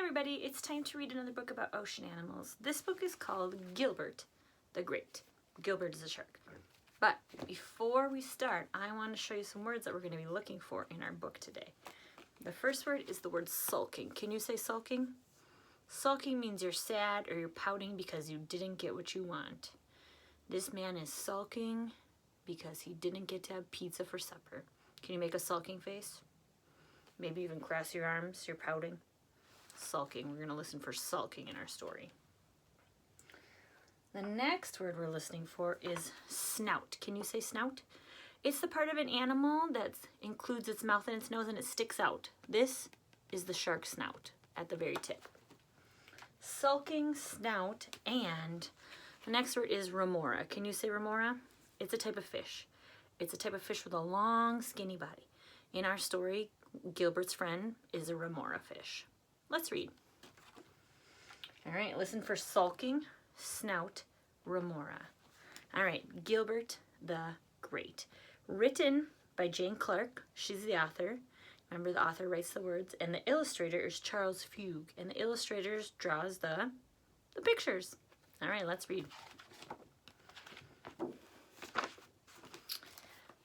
everybody, it's time to read another book about ocean animals. This book is called Gilbert the Great. Gilbert is a shark. But before we start, I want to show you some words that we're going to be looking for in our book today. The first word is the word sulking. Can you say sulking? Sulking means you're sad or you're pouting because you didn't get what you want. This man is sulking because he didn't get to have pizza for supper. Can you make a sulking face? Maybe even cross your arms, you're pouting. Sulking, we're going to listen for sulking in our story. The next word we're listening for is snout. Can you say snout? It's the part of an animal that includes its mouth and its nose and it sticks out. This is the shark snout at the very tip. Sulking, snout, and the next word is remora. Can you say remora? It's a type of fish. It's a type of fish with a long, skinny body. In our story, Gilbert's friend is a remora fish. Let's read. All right, listen for sulking, snout, remora. All right, Gilbert the Great. Written by Jane Clark. She's the author. Remember, the author writes the words, and the illustrator is Charles Fugue, and the illustrator draws the pictures. All right, let's read.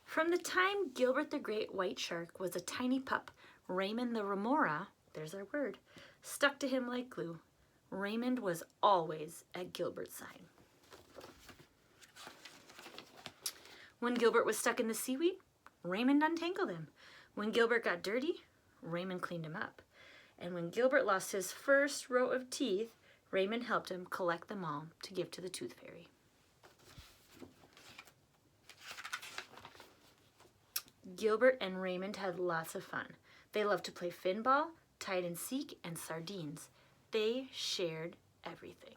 From the time Gilbert the Great White Shark was a tiny pup, Raymond the Remora, there's our word, stuck to him like glue. Raymond was always at Gilbert's side. When Gilbert was stuck in the seaweed, Raymond untangled him. When Gilbert got dirty, Raymond cleaned him up. And when Gilbert lost his first row of teeth, Raymond helped him collect them all to give to the tooth fairy. Gilbert and Raymond had lots of fun. They loved to play finball, hide and seek, and sardines. They shared everything.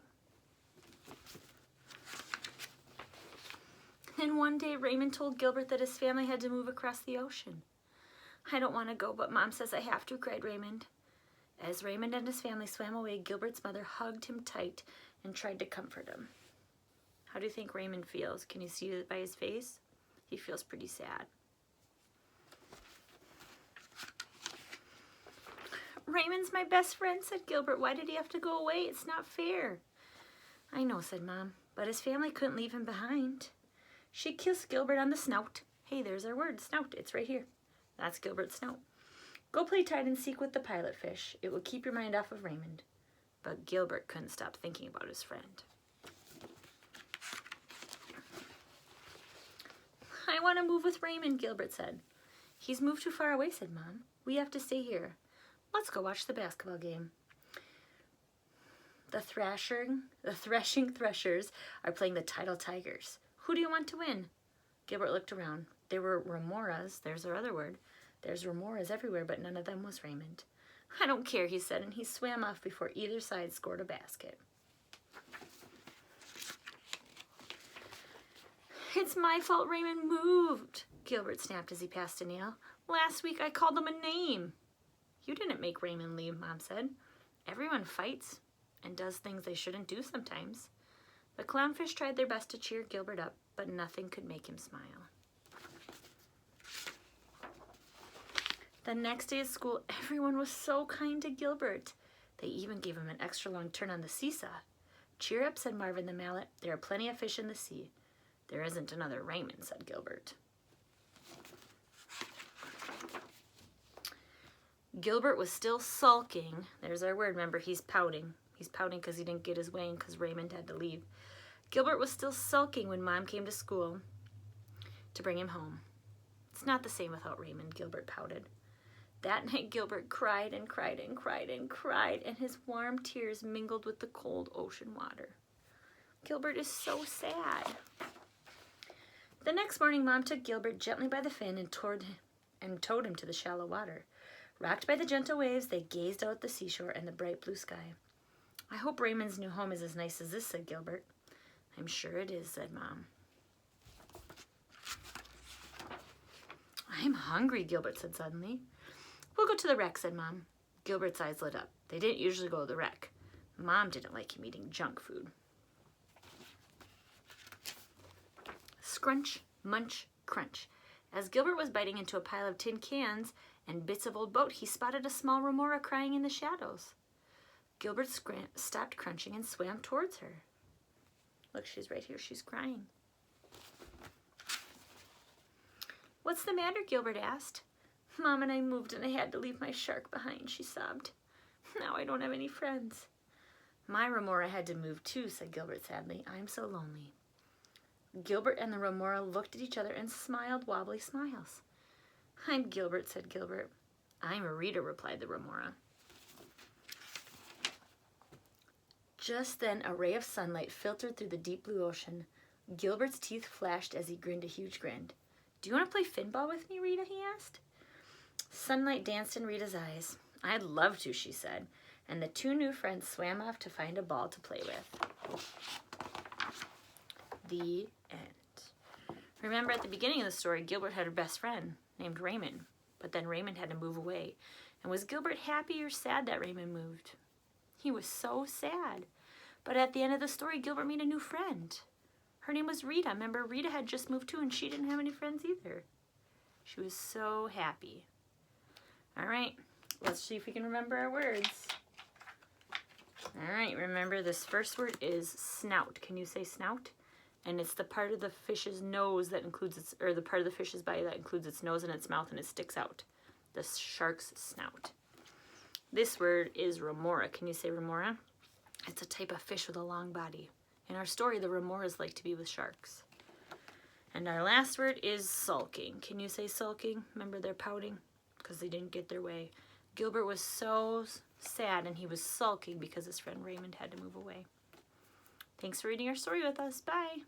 Then one day, Raymond told Gilbert that his family had to move across the ocean. "I don't want to go, but Mom says I have to," cried Raymond. As Raymond and his family swam away, Gilbert's mother hugged him tight and tried to comfort him. How do you think Raymond feels? Can you see it by his face? He feels pretty sad. "Raymond's my best friend," said Gilbert. "Why did he have to go away? It's not fair." "I know," said Mom, "but his family couldn't leave him behind." She kissed Gilbert on the snout. Hey, there's our word, snout. It's right here. That's Gilbert's snout. "Go play hide and seek with the pilot fish. It will keep your mind off of Raymond." But Gilbert couldn't stop thinking about his friend. "I want to move with Raymond," Gilbert said. "He's moved too far away," said Mom. "We have to stay here. Let's go watch the basketball game." The threshing threshers are playing the tidal tigers. Who do you want to win? Gilbert looked around. There were remoras. There's our other word. There's remoras everywhere, but none of them was Raymond. "I don't care," he said, and he swam off before either side scored a basket. "It's my fault Raymond moved," Gilbert snapped as he passed a nail. "Last week I called him a name." "You didn't make Raymond leave," Mom said. "Everyone fights and does things they shouldn't do sometimes." The clownfish tried their best to cheer Gilbert up, but nothing could make him smile. The next day at school, everyone was so kind to Gilbert. They even gave him an extra long turn on the seesaw. "Cheer up," said Marvin the mallet. "There are plenty of fish in the sea." "There isn't another Raymond," said Gilbert. Gilbert was still sulking. There's our word. Remember, he's pouting. He's pouting because he didn't get his way and because Raymond had to leave. Gilbert was still sulking when Mom came to school to bring him home. "It's not the same without Raymond," Gilbert pouted. That night, Gilbert cried and cried and cried and cried, and his warm tears mingled with the cold ocean water. Gilbert is so sad. The next morning, Mom took Gilbert gently by the fin and towed him to the shallow water. Rocked by the gentle waves, they gazed out at the seashore and the bright blue sky. "I hope Raymond's new home is as nice as this," said Gilbert. "I'm sure it is," said Mom. "I'm hungry," Gilbert said suddenly. "We'll go to the wreck," said Mom. Gilbert's eyes lit up. They didn't usually go to the wreck. Mom didn't like him eating junk food. Scrunch, munch, crunch. As Gilbert was biting into a pile of tin cans and bits of old boat, he spotted a small remora crying in the shadows. Gilbert stopped crunching and swam towards her. Look, she's right here. She's crying. What's the matter? Gilbert asked. Mom and I moved and I had to leave my shark behind, she sobbed. Now I don't have any friends. My remora had to move too, said Gilbert sadly. I'm so lonely. Gilbert and the remora looked at each other and smiled wobbly smiles. I'm Gilbert, said Gilbert. I'm Rita, replied the remora. Just then a ray of sunlight filtered through the deep blue ocean. Gilbert's teeth flashed as he grinned a huge grin. Do you want to play finball with me, Rita? He asked. Sunlight danced in Rita's eyes. I'd love to, she said, and the two new friends swam off to find a ball to play with. The end. Remember, at the beginning of the story, Gilbert had a best friend named Raymond, but then Raymond had to move away. And was Gilbert happy or sad that Raymond moved? He was so sad. But at the end of the story, Gilbert made a new friend. Her name was Rita. Remember, Rita had just moved too, and she didn't have any friends either. She was so happy. All right, let's see if we can remember our words. All right, remember this first word is snout. Can you say snout? And it's the part of the fish's nose that includes its, or the part of the fish's body that includes its nose and its mouth, and it sticks out. The shark's snout. This word is remora. Can you say remora? It's a type of fish with a long body. In our story, the remoras like to be with sharks. And our last word is sulking. Can you say sulking? Remember, they're pouting because they didn't get their way. Gilbert was so sad and he was sulking because his friend Raymond had to move away. Thanks for reading our story with us. Bye.